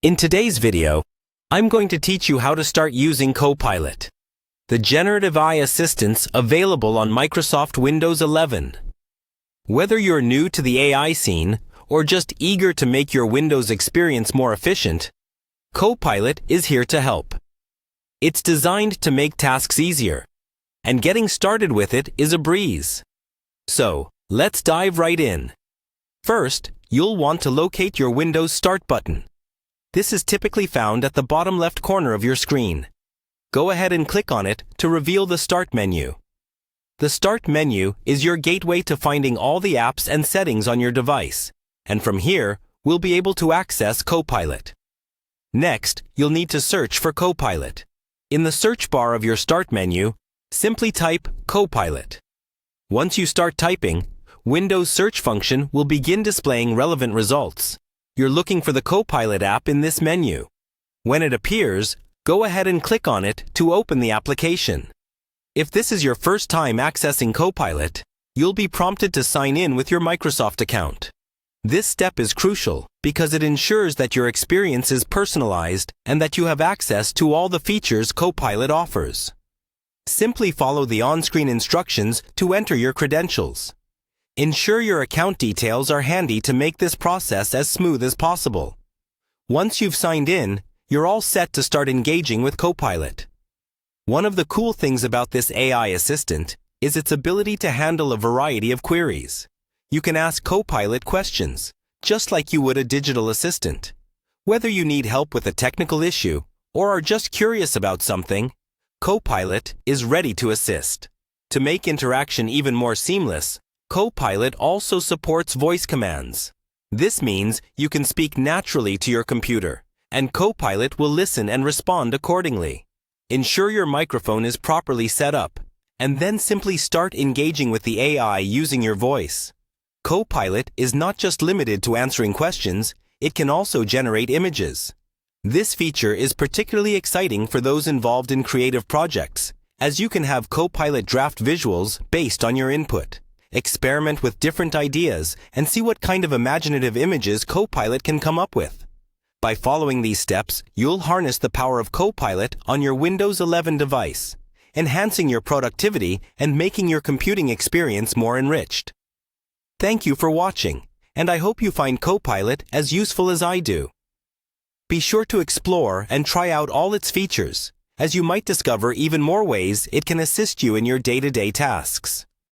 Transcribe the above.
In today's video, I'm going to teach you how to start using Copilot, the generative AI assistants available on Microsoft Windows 11. Whether you're new to the AI scene or just eager to make your Windows experience more efficient, Copilot is here to help. It's designed to make tasks easier, and getting started with it is a breeze. So, let's dive right in. First, you'll want to locate your Windows Start button. This is typically found at the bottom left corner of your screen. Go ahead and click on it to reveal the Start menu. The Start menu is your gateway to finding all the apps and settings on your device, and from here, we'll be able to access Copilot. Next, you'll need to search for Copilot. In the search bar of your Start menu, simply type Copilot. Once you start typing, Windows search function will begin displaying relevant results. You're looking for the Copilot app in this menu. When it appears, go ahead and click on it to open the application. If this is your first time accessing Copilot, you'll be prompted to sign in with your Microsoft account. This step is crucial because it ensures that your experience is personalized and that you have access to all the features Copilot offers. Simply follow the on-screen instructions to enter your credentials. Ensure your account details are handy to make this process as smooth as possible. Once you've signed in, you're all set to start engaging with Copilot. One of the cool things about this AI assistant is its ability to handle a variety of queries. You can ask Copilot questions, just like you would a digital assistant. Whether you need help with a technical issue or are just curious about something, Copilot is ready to assist. To make interaction even more seamless, Copilot also supports voice commands. This means you can speak naturally to your computer, and Copilot will listen and respond accordingly. Ensure your microphone is properly set up, and then simply start engaging with the AI using your voice. Copilot is not just limited to answering questions, it can also generate images. This feature is particularly exciting for those involved in creative projects, as you can have Copilot draft visuals based on your input. Experiment with different ideas and see what kind of imaginative images Copilot can come up with. By following these steps, you'll harness the power of Copilot on your Windows 11 device, enhancing your productivity and making your computing experience more enriched. Thank you for watching, and I hope you find Copilot as useful as I do. Be sure to explore and try out all its features, as you might discover even more ways it can assist you in your day-to-day tasks.